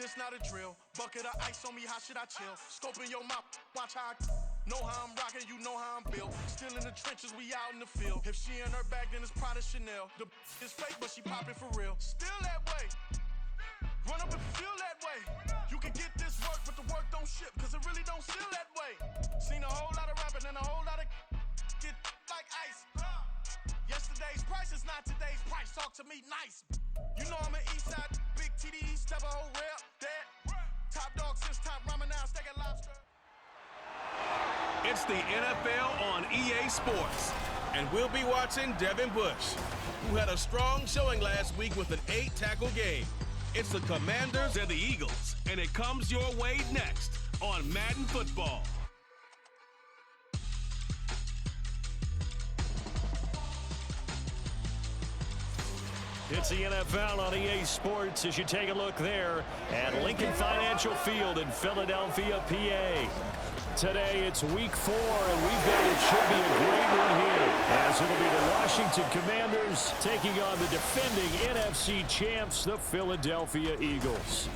This not a drill. Bucket of ice on me, how should I chill? Scope in your mouth, watch how I know how I'm rocking, you know how I'm built. Still in the trenches, we out in the field. If she in her bag, then it's Prada Chanel. The is fake, but she poppin' for real. Still that way. Run up and feel that way. You can get this work, but the work don't ship, cause it really don't feel that way. Seen a whole lot of rapping and a whole lot of get like ice. Yesterday's price is not today's price. Talk to me nice. You know I'm an Eastside, big TD, step a whole rep, dead. Top dog since top ramen now, steak and lobster. It's the NFL on EA Sports, and we'll be watching Devin Bush, who had a strong showing last week with an 8-tackle game. It's the Commanders and the Eagles, and it comes your way next on Madden Football. It's the NFL on EA Sports as you take a look there at Lincoln Financial Field in Philadelphia, PA. Today it's week 4, and we've got it should be a great one here, as it'll be the Washington Commanders taking on the defending NFC champs, the Philadelphia Eagles.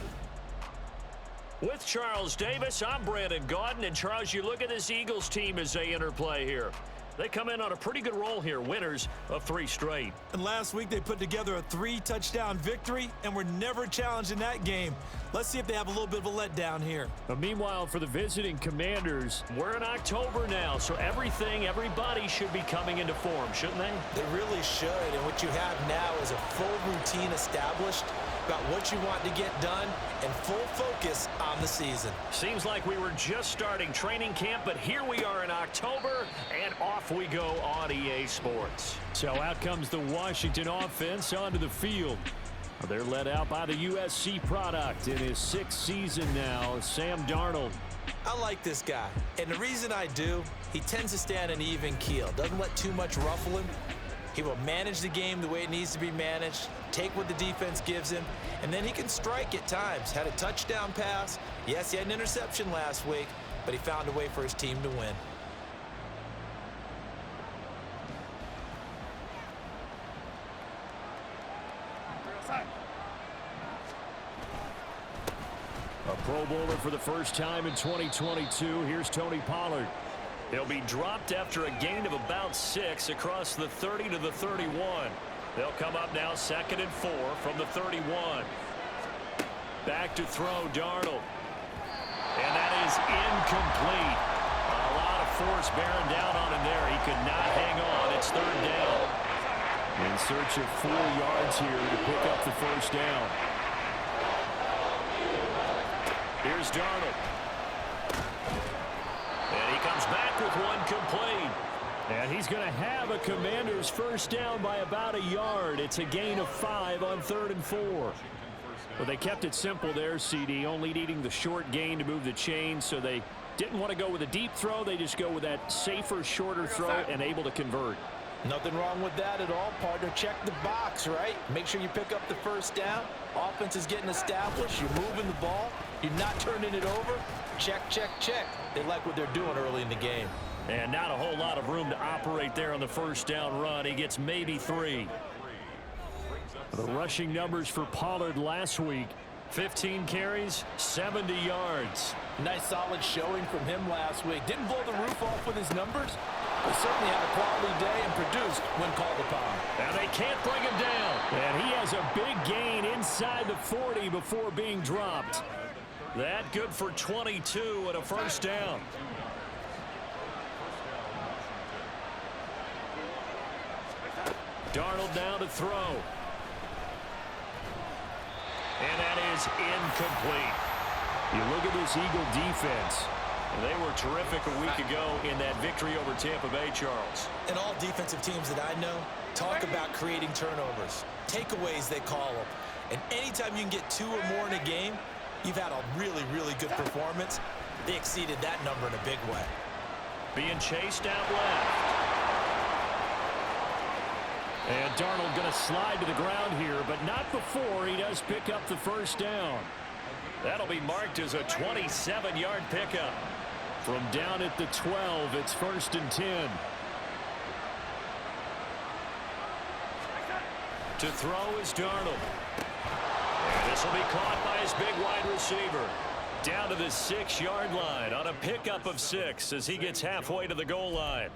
With Charles Davis, I'm Brandon Gaudin, and Charles, you look at this Eagles team as they interplay here. They come in on a pretty good roll here, winners of 3 straight. And last week they put together a 3-touchdown victory, and were never challenged in that game. Let's see if they have a little bit of a letdown here. But meanwhile, for the visiting Commanders, we're in October now, so everybody should be coming into form, shouldn't they? They really should, and what you have now is a full routine established about what you want to get done and full focus on the season. Seems like we were just starting training camp, but here we are in October, and off we go on EA Sports. So out comes the Washington offense onto the field. They're led out by the USC product in his 6th season now, Sam Darnold. I like this guy, and the reason I do, he tends to stay on an even keel, doesn't let too much ruffle him. He will manage the game the way it needs to be managed, take what the defense gives him, and then he can strike at times. Had a touchdown pass. Yes, he had an interception last week, but he found a way for his team to win. A Pro Bowler for the first time in 2022. Here's Tony Pollard. He'll be dropped after a gain of about 6 across the 30 to the 31. They'll come up now 2nd and 4 from the 31. Back to throw, Darnold. And that is incomplete. A lot of force bearing down on him there. He could not hang on. It's 3rd down. In search of 4 yards here to pick up the first down. Here's Darnold. And he comes back with one complete. And he's going to have a Commanders first down by about a yard. It's a gain of 5 on 3rd and 4. Well, they kept it simple there, CD, only needing the short gain to move the chain, so they didn't want to go with a deep throw. They just go with that safer, shorter throw and able to convert. Nothing wrong with that at all, partner. Check the box, right? Make sure you pick up the first down. Offense is getting established. You're moving the ball. You're not turning it over. Check, check, check. They like what they're doing early in the game. And not a whole lot of room to operate there on the first down run. He gets maybe 3. The rushing numbers for Pollard last week, 15 carries, 70 yards. Nice solid showing from him last week. Didn't blow the roof off with his numbers, but certainly had a quality day and produced when called upon. And they can't bring him down. And he has a big gain inside the 40 before being dropped. That good for 22 and a first down. Darnold down to throw. And that is incomplete. You look at this Eagle defense. They were terrific a week ago in that victory over Tampa Bay, Charles. And all defensive teams that I know talk about creating turnovers. Takeaways, they call them. And anytime you can get 2 or more in a game, you've had a really, really good performance. They exceeded that number in a big way. Being chased out left. And Darnold going to slide to the ground here, but not before he does pick up the first down. That'll be marked as a 27-yard pickup. From down at the 12, it's 1st and 10. To throw is Darnold. And This will be caught by his big wide receiver. Down to the 6-yard line on a pickup of 6 as he gets halfway to the goal line.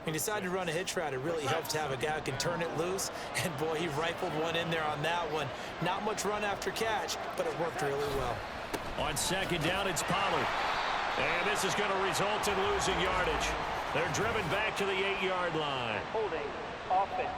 He decided to run a hitch route. It really helps to have a guy who can turn it loose. And, boy, he rifled one in there on that one. Not much run after catch, but it worked really well. On second down, it's Pollard. And this is going to result in losing yardage. They're driven back to the 8-yard line. Holding offense.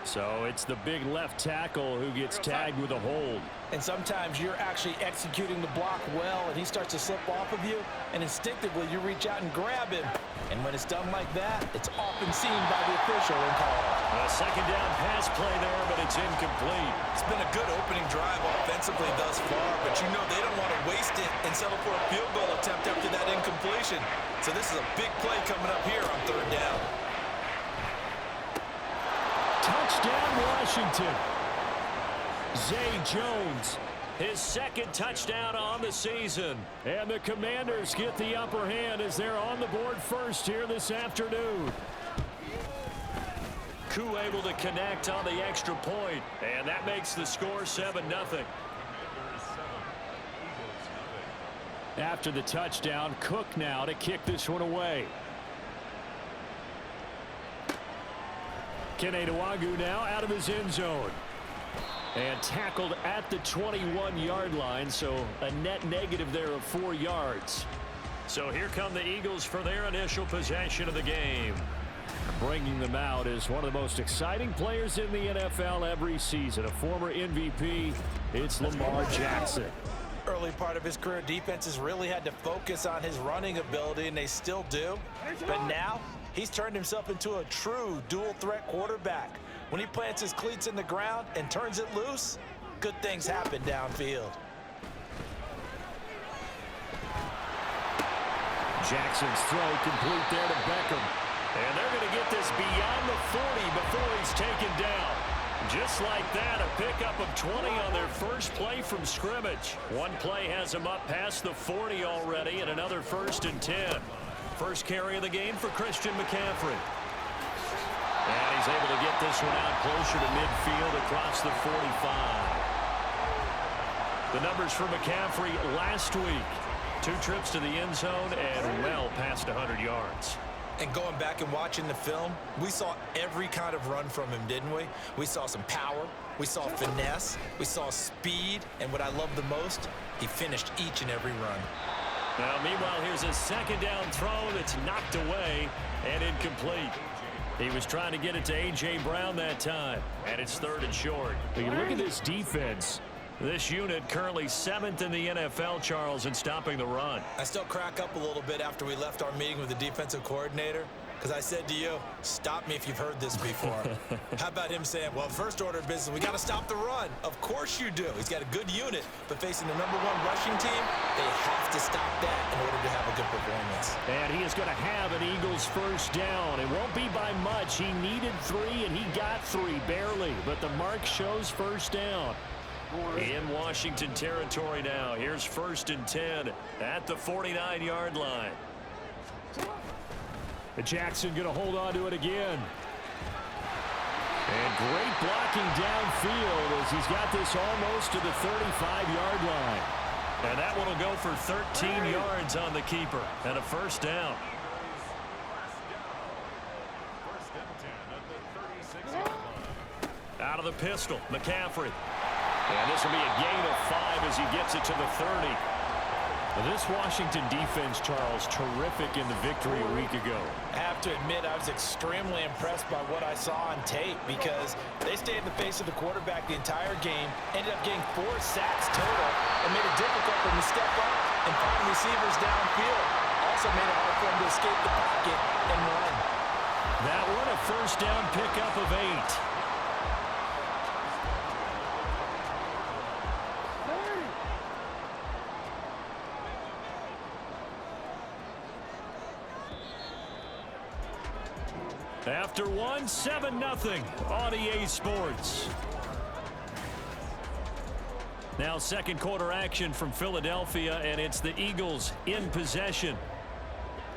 So it's the big left tackle who gets tagged with a hold. And sometimes you're actually executing the block well, and he starts to slip off of you, and instinctively you reach out and grab him. And when it's done like that, it's often seen by the official and called. A second down pass play there, but it's incomplete. It's been a good opening drive offensively thus far, but you know they don't want to waste it and settle for a field goal attempt after that incompletion. So this is a big play coming up here on third down. Touchdown, Washington. Zay Jones, his second touchdown on the season. And the Commanders get the upper hand as they're on the board first here this afternoon. Koo able to connect on the extra point, and that makes the score 7-0. After the touchdown, Cook now to kick this one away. Kene Nwangwu now out of his end zone. And tackled at the 21-yard line, so a net negative there of 4 yards. So here come the Eagles for their initial possession of the game. Bringing them out is one of the most exciting players in the NFL every season. A former MVP, it's Lamar Jackson. Early part of his career, defenses really had to focus on his running ability, and they still do. But now, he's turned himself into a true dual-threat quarterback. When he plants his cleats in the ground and turns it loose, good things happen downfield. Jackson's throw complete there to Beckham. And they're going to get this beyond the 40 before he's taken down. Just like that, a pickup of 20 on their first play from scrimmage. One play has him up past the 40 already, and another 1st and 10. First carry of the game for Christian McCaffrey. And he's able to get this one out closer to midfield across the 45. The numbers for McCaffrey last week. 2 trips to the end zone and well past 100 yards. And going back and watching the film, we saw every kind of run from him, didn't we? We saw some power, we saw finesse, we saw speed, and what I love the most, he finished each and every run. Now, meanwhile, here's a second down throw that's knocked away and incomplete. He was trying to get it to A.J. Brown that time, and it's 3rd and short. But you look at this defense. This unit currently 7th in the NFL, Charles, in stopping the run. I still crack up a little bit after we left our meeting with the defensive coordinator, because I said to you, stop me if you've heard this before. How about him saying, well, first order of business, we got to stop the run. Of course you do. He's got a good unit, but facing the #1 rushing team, they have to stop that in order to have a good performance. And he is going to have an Eagles first down. It won't be by much. He needed 3, and he got 3, barely. But the mark shows first down. In Washington territory now. Here's 1st and 10 at the 49-yard line. Jackson going to hold on to it again. And great blocking downfield as he's got this almost to the 35-yard line. And that one will go for 13 yards on the keeper and a first down. Out of the pistol, McCaffrey. And this will be a gain of 5 as he gets it to the 30. This Washington defense, Charles, terrific in the victory a week ago. I have to admit, I was extremely impressed by what I saw on tape because they stayed in the face of the quarterback the entire game, ended up getting 4 sacks total, and made it difficult for him to step up and find receivers downfield. Also made it hard for him to escape the pocket and run. That one a first down pickup of 8. After 1, 7-0 on EA Sports. Now second quarter action from Philadelphia, and it's the Eagles in possession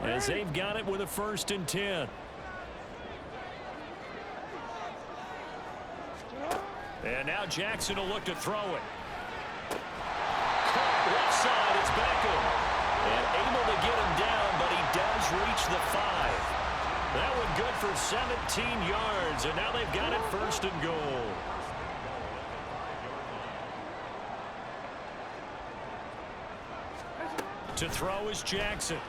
as they've got it with a 1st and 10. And now Jackson will look to throw it. Left side, it's Beckham. And able to get him down, but he does reach the 5. That one good for 17 yards, and now they've got it 1st and goal. To throw is Jackson.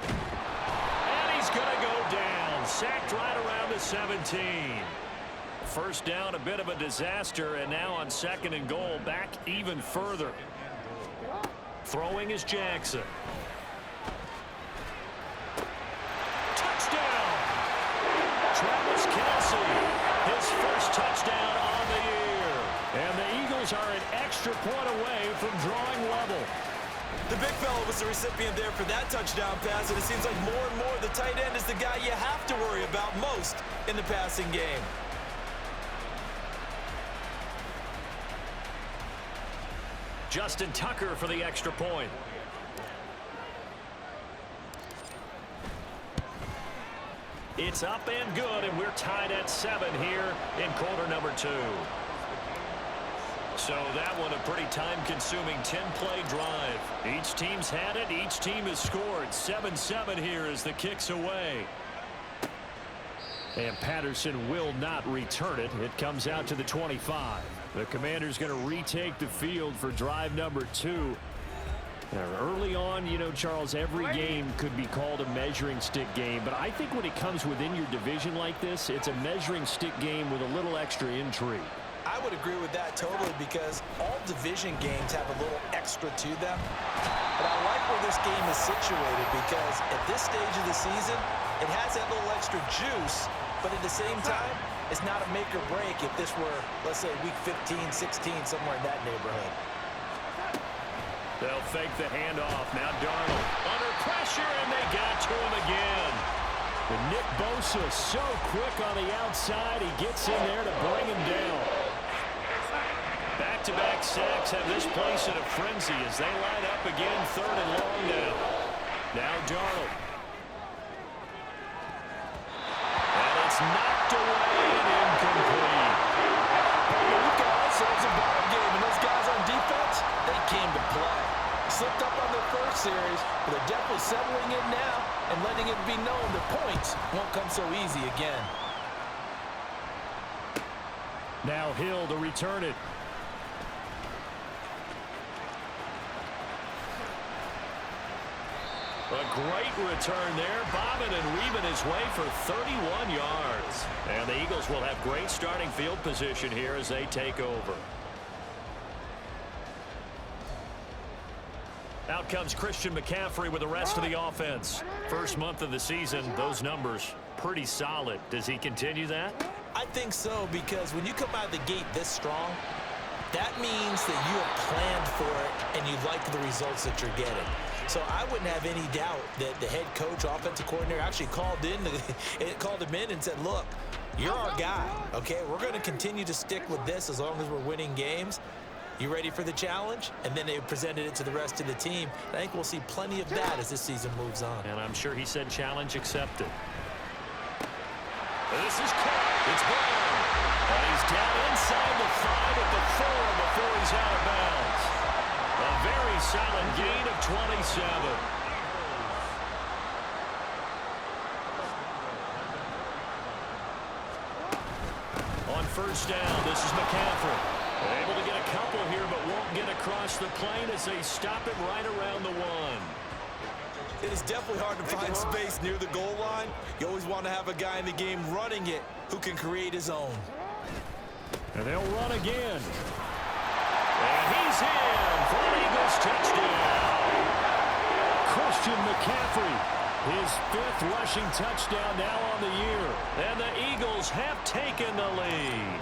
And he's going to go down. Sacked right around the 17. First down, a bit of a disaster, and now on 2nd and goal, back even further. Throwing is Jackson. Touchdown! Travis Kelce, his first touchdown on the year. And the Eagles are an extra point away from drawing level. The big fella was the recipient there for that touchdown pass, and it seems like more and more the tight end is the guy you have to worry about most in the passing game. Justin Tucker for the extra point. It's up and good, and we're tied at 7 here in quarter number 2. So that one a pretty time-consuming 10-play drive. Each team's had it. Each team has scored. 7-7 here as the kick's away. And Patterson will not return it. It comes out to the 25. The Commander's going to retake the field for drive number 2. Now, early on, you know, Charles, every game could be called a measuring stick game. But I think when it comes within your division like this, it's a measuring stick game with a little extra intrigue. I would agree with that totally because all division games have a little extra to them. But I like where this game is situated because at this stage of the season, it has that little extra juice, but at the same time, it's not a make or break if this were, let's say, week 15, 16, somewhere in that neighborhood. They'll fake the handoff. Now Darnold under pressure, and they got to him again. And Nick Bosa so quick on the outside. He gets in there to bring him down. Back-to-back sacks have this place in a frenzy as they line up again, 3rd and long now. Now Darnold. And it's knocked away and incomplete. We've got ourselves a ball game, and those guys on defense, they came to play. Slipped up on their first series, but they're definitely settling in now and letting it be known the points won't come so easy again. Now Hill to return it. A great return there, bobbing and weaving his way for 31 yards. And the Eagles will have great starting field position here as they take over. Out comes Christian McCaffrey with the rest of the offense. First month of the season, those numbers pretty solid. Does he continue that? I think so, because when you come out of the gate this strong, that means that you have planned for it and you like the results that you're getting. So I wouldn't have any doubt that the head coach, offensive coordinator, actually called him in and said, look, you're our guy, okay? We're going to continue to stick with this as long as we're winning games. You ready for the challenge? And then they presented it to the rest of the team. I think we'll see plenty of that as this season moves on. And I'm sure he said challenge accepted. This is caught. It's Brown. And he's down inside the 5 at the 4 before he's out of bounds. A very solid gain of 27. On first down, this is McCaffrey. Able to get a couple here, but won't get across the plane as they stop him right around the 1. It is definitely hard to find space near the goal line. You always want to have a guy in the game running it who can create his own. And they'll run again. And he's in for an Eagles touchdown. Christian McCaffrey, his 5th rushing touchdown now on the year. And the Eagles have taken the lead.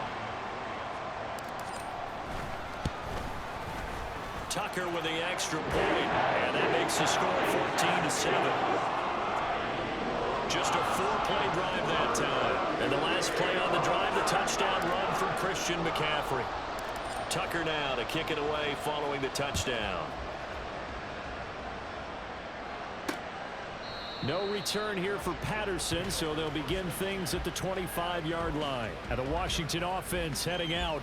Tucker with the extra point, and that makes the score 14-7. Just a 4-play drive that time. And the last play on the drive, the touchdown run from Christian McCaffrey. Tucker now to kick it away following the touchdown. No return here for Patterson, so they'll begin things at the 25-yard line. And the Washington offense heading out.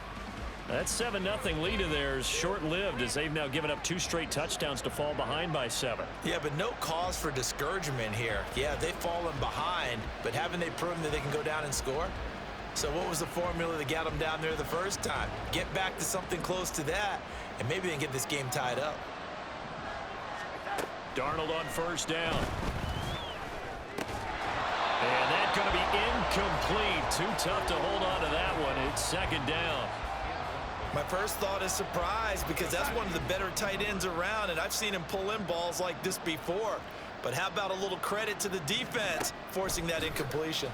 That 7-0 lead of theirs short-lived as they've now given up 2 straight touchdowns to fall behind by 7. Yeah, but no cause for discouragement here. Yeah, they've fallen behind, but haven't they proven that they can go down and score? So what was the formula that got them down there the first time? Get back to something close to that, and maybe they can get this game tied up. Darnold on first down. And that's going to be incomplete. Too tough to hold on to that one. It's second down. My first thought is surprise because that's one of the better tight ends around, and I've seen him pull in balls like this before. But how about a little credit to the defense forcing that incompletion?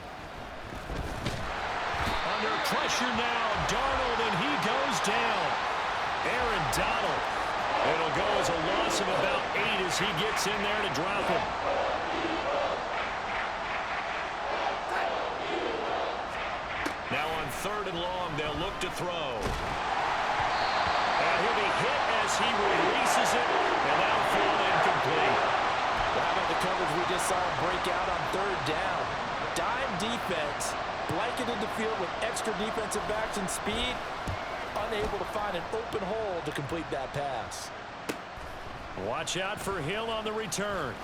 Under pressure now, Darnold, and he goes down. Aaron Donald. It'll go as a loss of about 8 as he gets in there to drop him. Now on 3rd and long, they'll look to throw. And he'll be hit as he releases it, and that'll fall incomplete. Well, how about the coverage we just saw him break out on 3rd down? Dime defense, blanketed the field with extra defensive backs and speed, unable to find an open hole to complete that pass. Watch out for Hill on the return.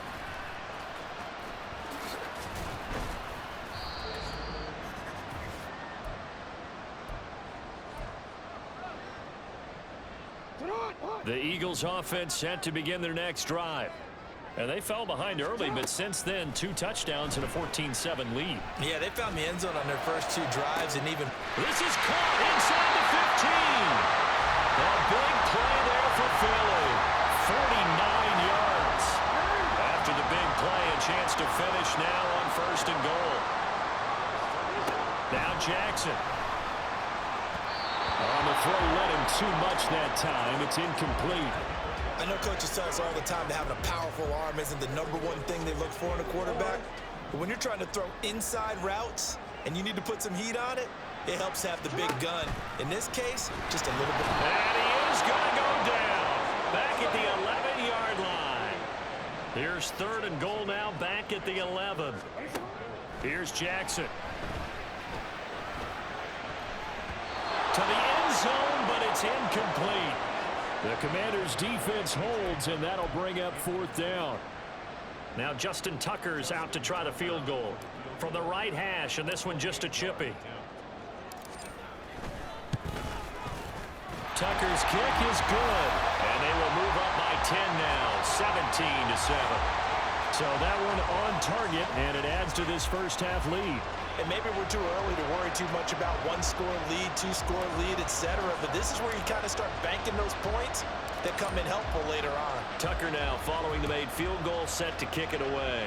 The Eagles offense set to begin their next drive. And they fell behind early, but since then, 2 touchdowns and a 14-7 lead. Yeah, they found the end zone on their first 2 drives and even... This is caught inside the 15. A big play there for Philly. 49 yards. After the big play, a chance to finish now on 1st and goal. Now Jackson. On the throw, let him too much that time. It's incomplete. I know coaches tell us all the time that having a powerful arm isn't the #1 thing they look for in a quarterback. But when you're trying to throw inside routes and you need to put some heat on it, it helps have the big gun. In this case, just a little bit. And he is going to go down. Back at the 11-yard line. Here's 3rd and goal now, back at the 11. Here's Jackson. To the end zone, but it's incomplete. The Commanders' defense holds, and that'll bring up 4th down. Now Justin Tucker's out to try the field goal from the right hash, and this one just a chippy. Tucker's kick is good, and they will move up by 10 now, 17-7. So that one on target, and it adds to this first half lead. And maybe we're too early to worry too much about 1-score lead, 2-score lead, etc. But this is where you kind of start banking those points that come in helpful later on. Tucker now following the made field goal, set to kick it away.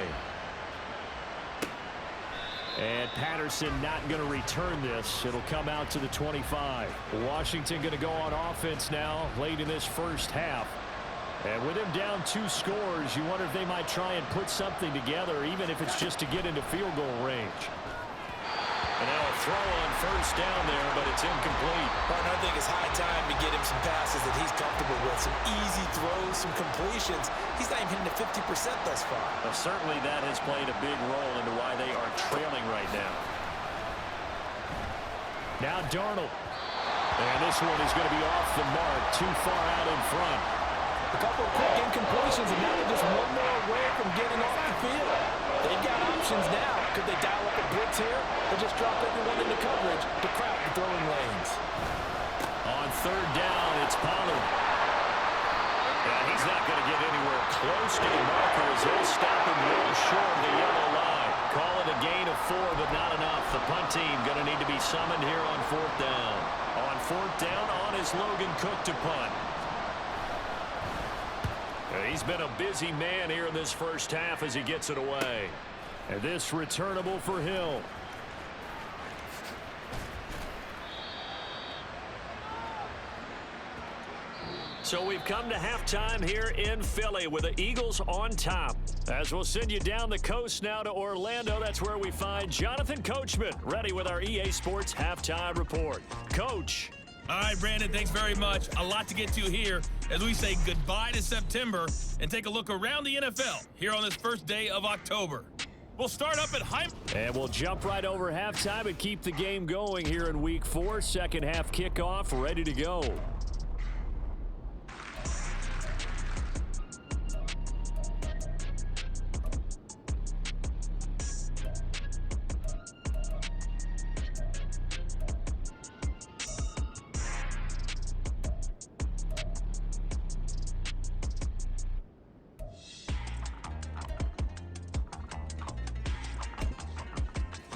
And Patterson not going to return this. It'll come out to the 25. Washington going to go on offense now late in this first half. And with him down 2 scores, you wonder if they might try and put something together, even if it's just to get into field goal range. And now a throw on first down there, but it's incomplete. But I think it's high time to get him some passes that he's comfortable with. Some easy throws, some completions. He's not even hitting the 50% thus far. Well, certainly that has played a big role into why they are trailing right now. Now Darnold. And this one is going to be off the mark, too far out in front. A couple of quick incompletions, and now they're just one more away from getting off the field. They've got options now. Could they dial up a blitz here or just drop everyone into coverage to crowd the throwing lanes? On 3rd down, it's Pollard. And he's not going to get anywhere close to the marker as he'll stop him real short of the yellow line. Call it a gain of 4, but not enough. The punt team going to need to be summoned here on 4th down. On 4th down, on is Logan Cook to punt. He's been a busy man here in this first half as he gets it away. And this returnable for Hill. So we've come to halftime here in Philly with the Eagles on top. As we'll send you down the coast now to Orlando, that's where we find Jonathan Coachman ready with our EA Sports Halftime Report. Coach. All right, Brandon, thanks very much. A lot to get to here as we say goodbye to September and take a look around the NFL here on this first day of October. We'll start up at high. And we'll jump right over halftime and keep the game going here in Week 4. Second half kickoff, ready to go.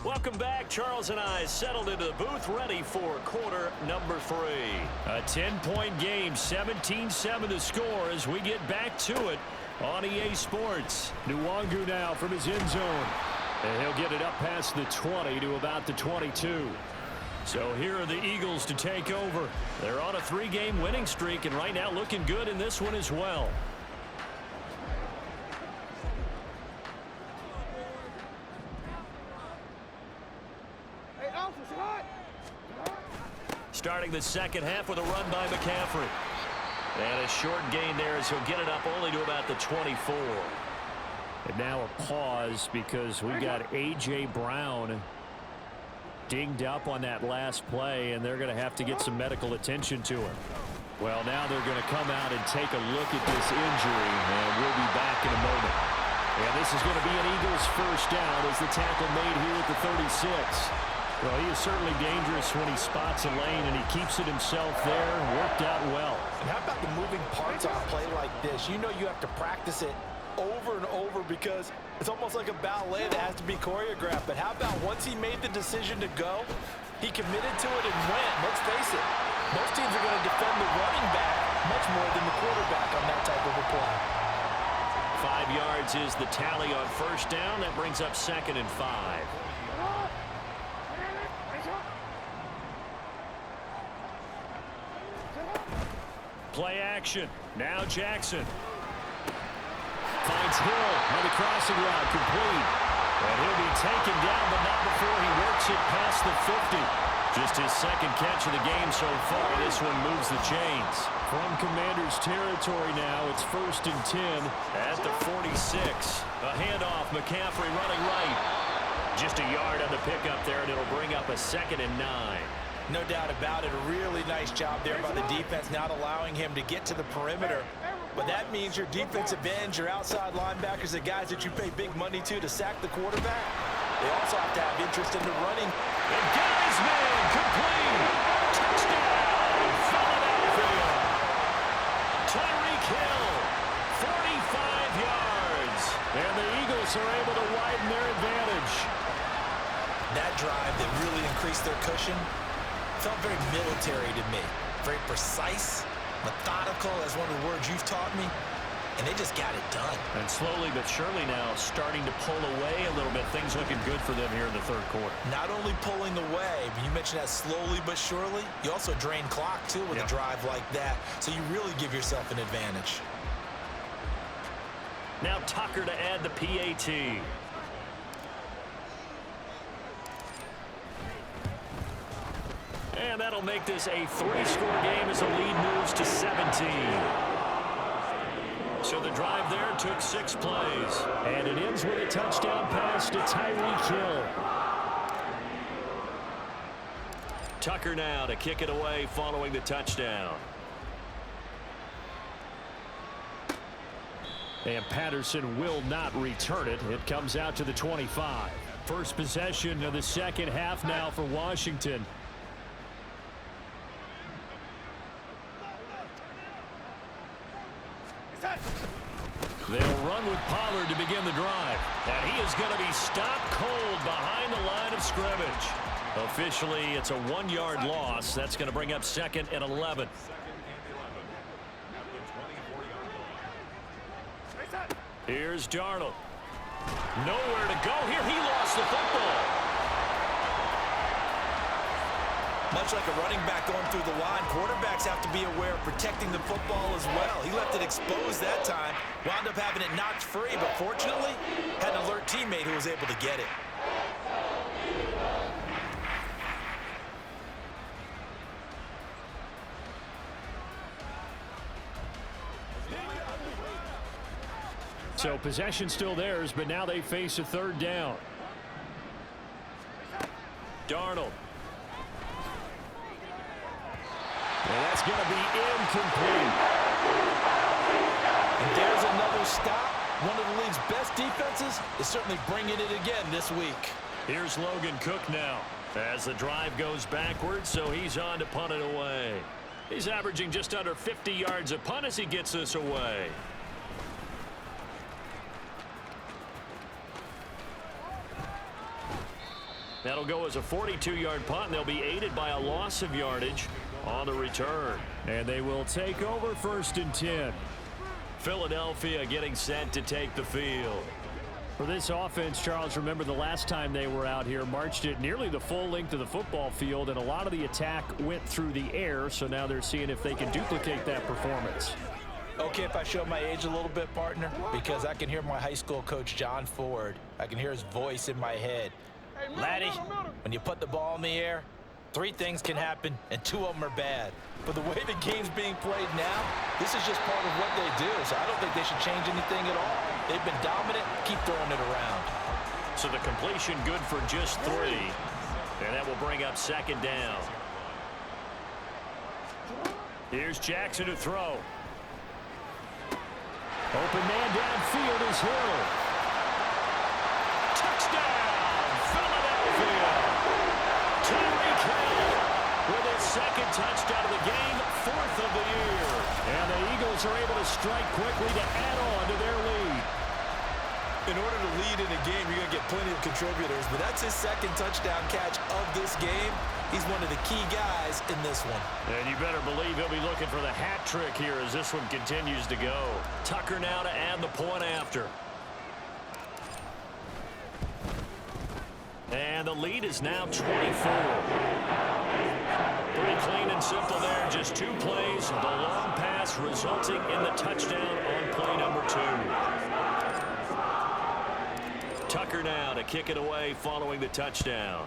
Welcome back. Charles and I settled into the booth, ready for quarter number 3. A 10-point game, 17-7 the score as we get back to it on EA Sports. Nwangu now from his end zone. And he'll get it up past the 20 to about the 22. So here are the Eagles to take over. They're on a 3-game winning streak and right now looking good in this one as well. Starting the second half with a run by McCaffrey. And a short gain there as he'll get it up only to about the 24. And now a pause because we got A.J. Brown dinged up on that last play, and they're going to have to get some medical attention to him. Well, now they're going to come out and take a look at this injury, and we'll be back in a moment. And this is going to be an Eagles first down as the tackle made here at the 36. Well, he is certainly dangerous when he spots a lane, and he keeps it himself there. Worked out well. And how about the moving parts on a play like this? You know you have to practice it over and over because it's almost like a ballet that has to be choreographed. But how about once he made the decision to go, he committed to it and went. Let's face it, most teams are going to defend the running back much more than the quarterback on that type of a play. 5 yards is the tally on first down. That brings up 2nd and 5. Play action. Now Jackson. Finds Hill on the crossing route, complete. And he'll be taken down, but not before he works it past the 50. Just his second catch of the game so far. This one moves the chains. From Commander's territory now, it's 1st and 10 at the 46. A handoff, McCaffrey running right. Just a yard on the pickup there, and it'll bring up a 2nd and 9. No doubt about it. A really nice job there by the defense, not allowing him to get to the perimeter. But that means your defensive ends, your outside linebackers, the guys that you pay big money to sack the quarterback, they also have to have interest in the running. And got his man complete. Touchdown, Philadelphia. Tyreek Hill, 45 yards. And the Eagles are able to widen their advantage. That drive that really increased their cushion felt very military to me. Very precise, methodical, as one of the words you've taught me. And they just got it done. And slowly but surely now starting to pull away a little bit. Things looking good for them here in the third quarter. Not only pulling away, but you mentioned that slowly but surely. You also drain clock, too, with a drive like that. So you really give yourself an advantage. Now Tucker to add the PAT. And that'll make this a 3-score game as the lead moves to 17. So the drive there took 6 plays. And it ends with a touchdown pass to Tyreek Hill. Tucker now to kick it away following the touchdown. And Patterson will not return it. It comes out to the 25. First possession of the second half now for Washington. They'll run with Pollard to begin the drive. And he is going to be stopped cold behind the line of scrimmage. Officially, it's a 1-yard loss. That's going to bring up 2nd and 11. Here's Darnold. Nowhere to go here. He lost the football. Much like a running back going through the line, quarterbacks have to be aware of protecting the football as well. He left it exposed that time, wound up having it knocked free, but fortunately, had an alert teammate who was able to get it. So possession still theirs, but now they face a third down. Darnold. And that's going to be incomplete. And there's another stop. One of the league's best defenses is certainly bringing it again this week. Here's Logan Cook now as the drive goes backwards, so he's on to punt it away. He's averaging just under 50 yards a punt as he gets this away. That'll go as a 42-yard punt, and they'll be aided by a loss of yardage on the return. And they will take over 1st and 10. Philadelphia getting set to take the field. For this offense, Charles, remember the last time they were out here, marched it nearly the full length of the football field, and a lot of the attack went through the air, so now they're seeing if they can duplicate that performance. Okay, if I show my age a little bit, partner, because I can hear my high school coach, John Ford. I can hear his voice in my head. Laddie, when you put the ball in the air, 3 things can happen, and 2 of them are bad. But the way the game's being played now, this is just part of what they do, so I don't think they should change anything at all. They've been dominant. Keep throwing it around. So the completion good for just 3, and that will bring up 2nd down. Here's Jackson to throw. Open man downfield is Hill. Touchdown, Philadelphia. Tyreek Hill with his 2nd touchdown of the game, 4th of the year. And the Eagles are able to strike quickly to add on to their lead. In order to lead in a game, you're going to get plenty of contributors, but that's his 2nd touchdown catch of this game. He's one of the key guys in this one. And you better believe he'll be looking for the hat trick here as this one continues to go. Tucker now to add the point after. And the lead is now 24. Pretty clean and simple there. Just 2 plays. The long pass resulting in the touchdown on play number 2. Tucker now to kick it away following the touchdown.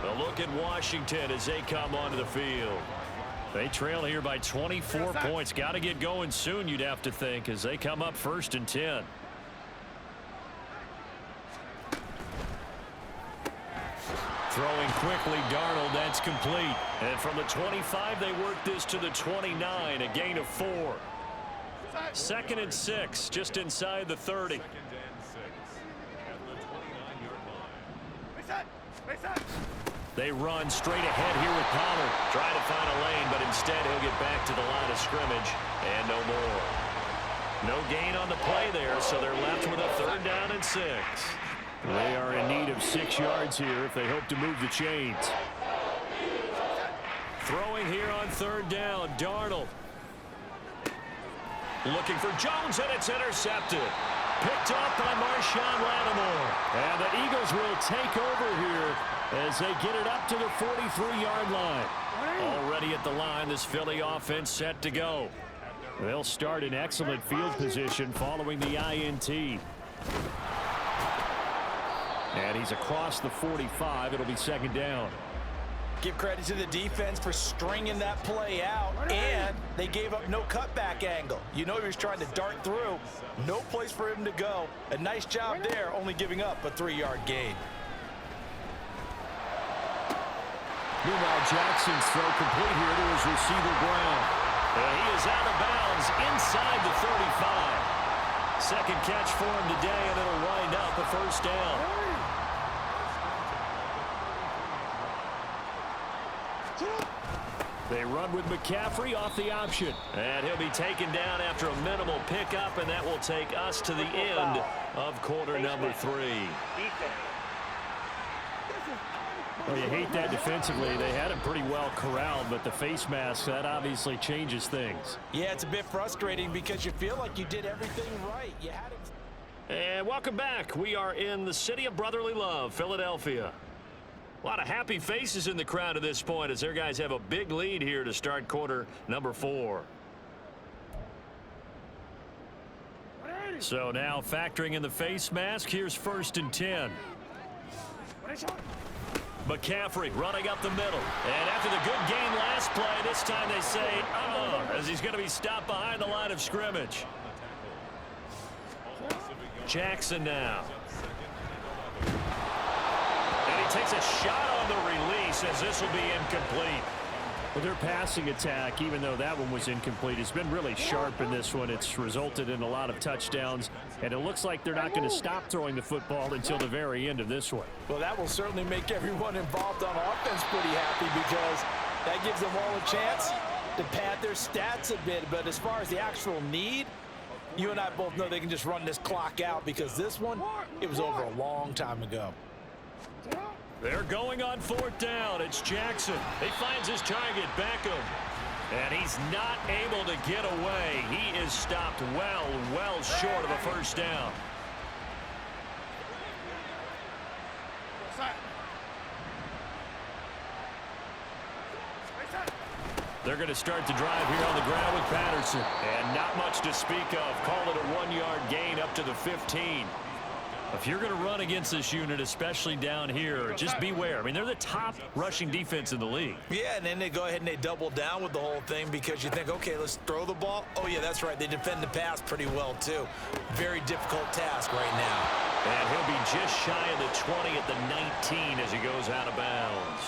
A look at Washington as they come onto the field. They trail here by 24 points. Got to get going soon, you'd have to think, as they come up 1st and 10. Throwing quickly, Darnold, that's complete. And from the 25, they work this to the 29, a gain of 4. 2nd and 6, just inside the 30. They run straight ahead here with Pollard. Trying to find a lane, but instead he'll get back to the line of scrimmage. And no more. No gain on the play there, so they're left with a 3rd down and 6. They are in need of 6 yards here if they hope to move the chains. Throwing here on 3rd down, Darnold. Looking for Jones, and it's intercepted. Picked up by Marshawn Lattimore. And the Eagles will take over here as they get it up to the 43-yard line. Already at the line, this Philly offense set to go. They'll start in excellent field position following the INT. And he's across the 45. It'll be 2nd down. Give credit to the defense for stringing that play out, and they gave up no cutback angle. You know he was trying to dart through. No place for him to go. A nice job there, only giving up a 3-yard gain. Meanwhile, Jackson's throw complete here to his receiver, Brown. And he is out of bounds inside the 35. 2nd catch for him today, and it'll wind up a 1st down. They run with McCaffrey off the option. And he'll be taken down after a minimal pickup, and that will take us to the end of quarter number 3. Well, you hate that defensively. They had him pretty well corralled, but the face mask, that obviously changes things. Yeah, it's a bit frustrating because you feel like you did everything right. You had him. And welcome back. We are in the city of brotherly love, Philadelphia. A lot of happy faces in the crowd at this point as their guys have a big lead here to start quarter number 4. So now factoring in the face mask, here's 1st and 10. McCaffrey running up the middle. And after the good game last play, this time they say, as he's going to be stopped behind the line of scrimmage. Jackson now. And he takes a shot on the release as this will be incomplete. Well, their passing attack, even though that one was incomplete, has been really sharp in this one. It's resulted in a lot of touchdowns, and it looks like they're not going to stop throwing the football until the very end of this one. Well, that will certainly make everyone involved on offense pretty happy because that gives them all a chance to pad their stats a bit. But as far as the actual need, you and I both know they can just run this clock out because this one, it was over a long time ago. They're going on 4th down. It's Jackson. He finds his target, Beckham. And he's not able to get away. He is stopped well short of a first down. They're going to start the drive here on the ground with Patterson. And not much to speak of. Call it a 1-yard gain up to the 15. If you're going to run against this unit, especially down here, just beware. I mean, they're the top rushing defense in the league. Yeah, and then they go ahead and they double down with the whole thing because you think, okay, let's throw the ball. Oh, yeah, that's right. They defend the pass pretty well, too. Very difficult task right now. And he'll be just shy of the 20 at the 19 as he goes out of bounds.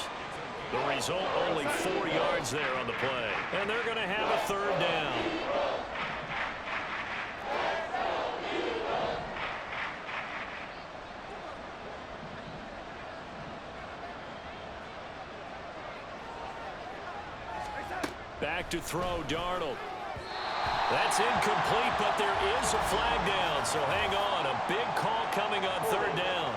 The result, only 4 yards there on the play. And they're going to have a 3rd down. Back to throw, Darnold. That's incomplete, but there is a flag down, so hang on. A big call coming on 3rd down.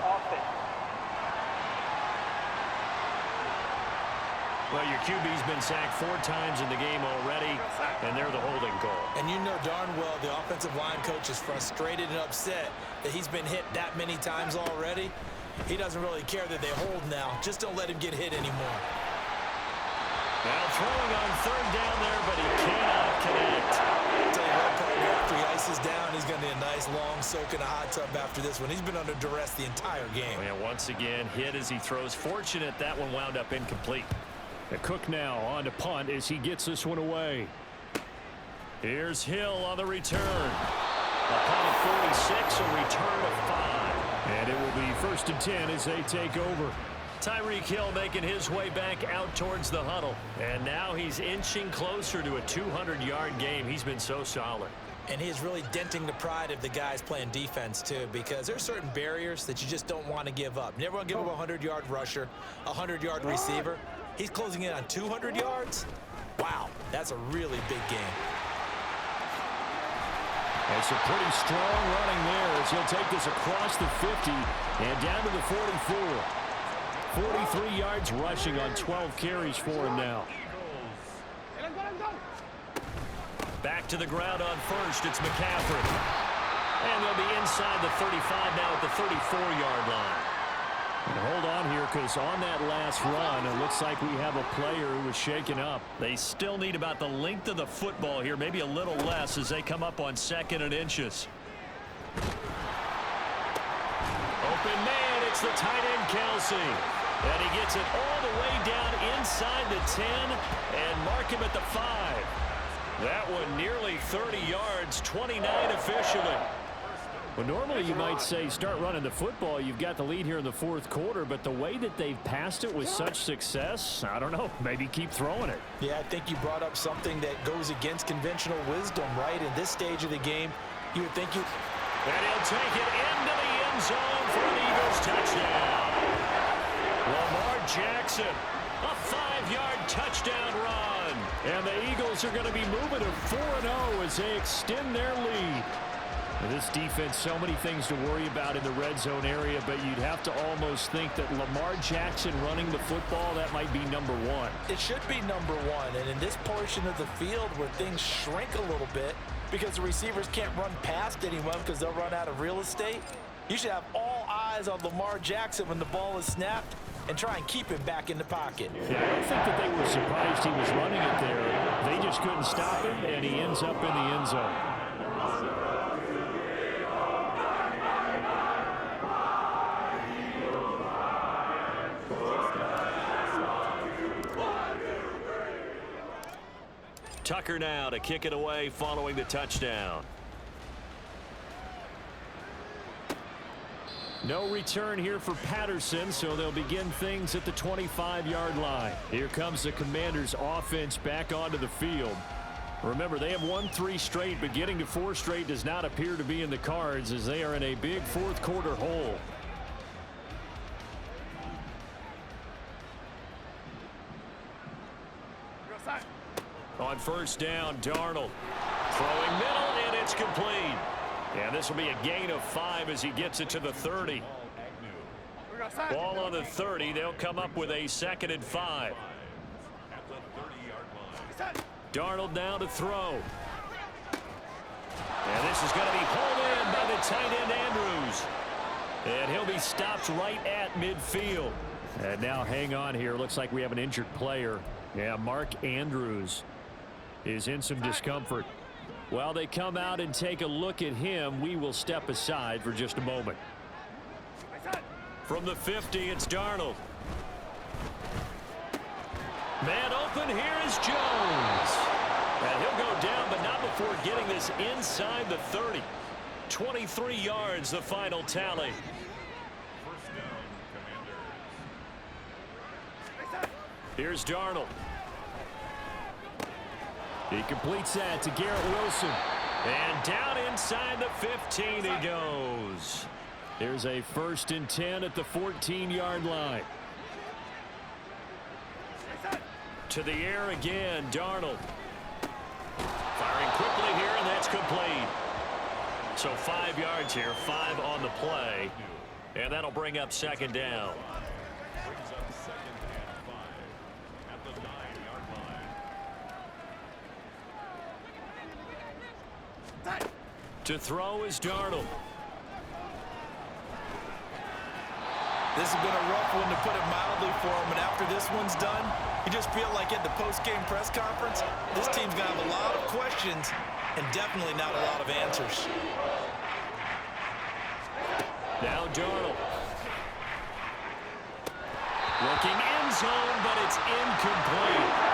Well, your QB's been sacked 4 times in the game already, and they're the holding call. And you know darn well the offensive line coach is frustrated and upset that he's been hit that many times already. He doesn't really care that they hold now. Just don't let him get hit anymore. Now throwing on 3rd down there, but he cannot connect. I'll tell you what, partner, after he ices down, he's going to need a nice long soak in a hot tub after this one. He's been under duress the entire game. And once again, hit as he throws. Fortunate that one wound up incomplete. And Cook now on to punt as he gets this one away. Here's Hill on the return. A punt of 46, a return of 5. And it will be 1st and 10 as they take over. Tyreek Hill making his way back out towards the huddle. And now he's inching closer to a 200-yard game. He's been so solid. And he is really denting the pride of the guys playing defense, too, because there's certain barriers that you just don't want to give up. You never want to give up a 100-yard rusher, a 100-yard receiver. He's closing in on 200 yards. Wow, that's a really big game. It's a pretty strong running there as he'll take this across the 50 and down to the 44. 43 yards rushing on 12 carries for him now. Back to the ground on 1st. It's McCaffrey. And they'll be inside the 35 now at the 34-yard line. And hold on here because on that last run, it looks like we have a player who was shaken up. They still need about the length of the football here, maybe a little less as they come up on 2nd and inches. Open man, it's the tight end Kelsey. And he gets it all the way down inside the 10 and mark him at the 5. That one nearly 30 yards, 29 officially. Well, normally you might say start running the football. You've got the lead here in the 4th quarter, but the way that they've passed it with such success, I don't know, maybe keep throwing it. Yeah, I think you brought up something that goes against conventional wisdom, right? In this stage of the game, you would think you... And he'll take it into the end zone for an Eagles touchdown. Lamar Jackson, a 5-yard touchdown run. And the Eagles are going to be moving to 4-0 as they extend their lead. And this defense, so many things to worry about in the red zone area, but you'd have to almost think that Lamar Jackson running the football, that might be number 1. It should be number 1, and in this portion of the field where things shrink a little bit because the receivers can't run past anyone because they'll run out of real estate, you should have all eyes on Lamar Jackson when the ball is snapped and try and keep him back in the pocket. Yeah, I don't think that they were surprised he was running it there. They just couldn't stop him, and he ends up in the end zone. Tucker now to kick it away following the touchdown. No return here for Patterson, so they'll begin things at the 25-yard line. Here comes the Commanders' offense back onto the field. Remember, they have won 3 straight, but getting to 4 straight does not appear to be in the cards as they are in a big fourth-quarter hole. On first down, Darnold throwing middle, and it's complete. And this will be a gain of 5 as he gets it to the 30. Ball on the 30. They'll come up with a 2nd and 5. Darnold now to throw. And this is going to be pulled in by the tight end Andrews. And he'll be stopped right at midfield. And now hang on here. Looks like we have an injured player. Yeah, Mark Andrews is in some discomfort. While they come out and take a look at him, we will step aside for just a moment. From the 50, it's Darnold. Man open, here is Jones. And he'll go down, but not before getting this inside the 30. 23 yards, the final tally. Here's Darnold. He completes that to Garrett Wilson. And down inside the 15 he goes. Here's a 1st and 10 at the 14-yard line. To the air again, Darnold. Firing quickly here, and that's complete. So 5 yards here, 5 on the play. And that'll bring up 2nd down. To throw is Darnold. This has been a rough one, to put it mildly, for him. And after this one's done, you just feel like at the post-game press conference, this team's going to have a lot of questions and definitely not a lot of answers. Now Darnold. Looking end zone, but it's incomplete.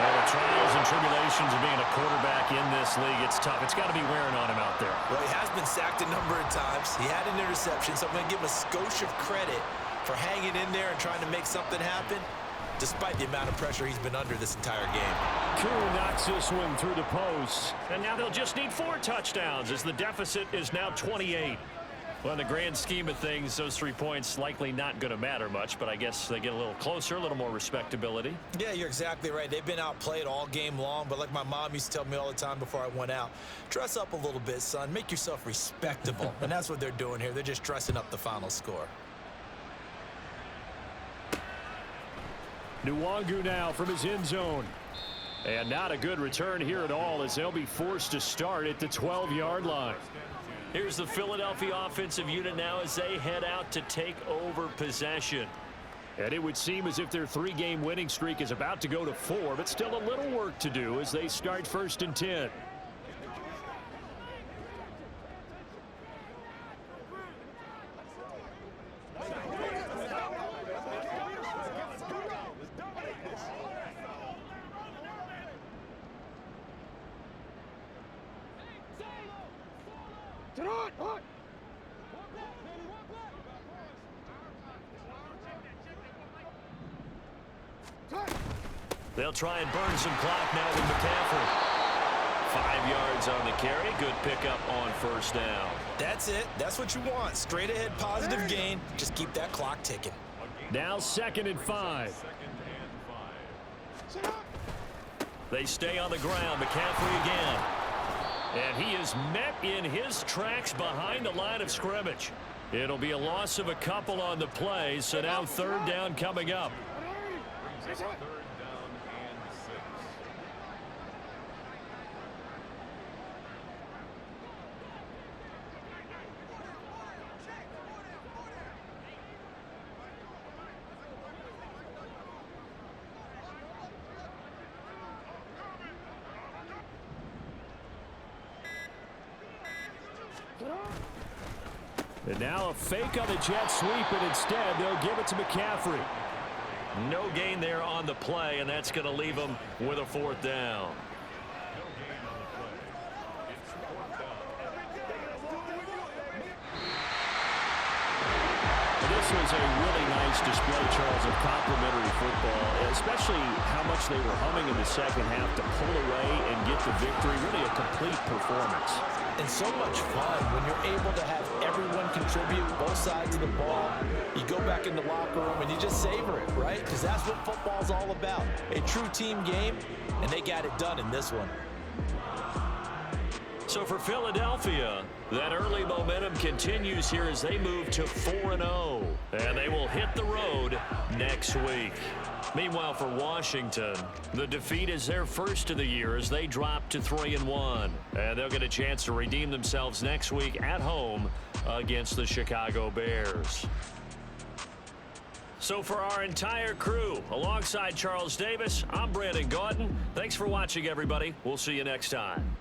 Well, the trials and tribulations of being a quarterback in this league, it's tough. It's got to be wearing on him out there. Well, he has been sacked a number of times. He had an interception, so I'm going to give him a skosh of credit for hanging in there and trying to make something happen, despite the amount of pressure he's been under this entire game. Koo knocks this one through the post. And now they'll just need 4 touchdowns as the deficit is now 28. Well, in the grand scheme of things, those 3 points likely not going to matter much, but I guess they get a little closer, a little more respectability. Yeah, you're exactly right. They've been outplayed all game long, but like my mom used to tell me all the time before I went out, dress up a little bit, son. Make yourself respectable. And that's what they're doing here. They're just dressing up the final score. Nwangu now from his end zone. And not a good return here at all as they'll be forced to start at the 12-yard line. Here's the Philadelphia offensive unit now as they head out to take over possession. And it would seem as if their 3-game winning streak is about to go to 4, but still a little work to do as they start 1st and 10. They'll try and burn some clock now with McCaffrey. 5 yards on the carry. Good pickup on 1st down. That's it. That's what you want. Straight ahead, positive gain. Just keep that clock ticking. Now 2nd and 5. They stay on the ground. McCaffrey again. And he is met in his tracks behind the line of scrimmage. It'll be a loss of a couple on the play, so now 3rd down coming up. And now a fake on the jet sweep, and instead they'll give it to McCaffrey. No gain there on the play, and that's going to leave them with a 4th down. This was a really nice display, Charles, of complimentary football, especially how much they were humming in the second half to pull away and get the victory. Really a complete performance. And so much fun when you're able to have everyone contribute, both sides of the ball. You go back in the locker room and you just savor it, right? Because that's what football's all about. A true team game, and they got it done in this one. So for Philadelphia, that early momentum continues here as they move to 4-0. And they will hit the road next week. Meanwhile, for Washington, the defeat is their first of the year as they drop to 3-1. And they'll get a chance to redeem themselves next week at home against the Chicago Bears. So for our entire crew, alongside Charles Davis, I'm Brandon Gaudin. Thanks for watching, everybody. We'll see you next time.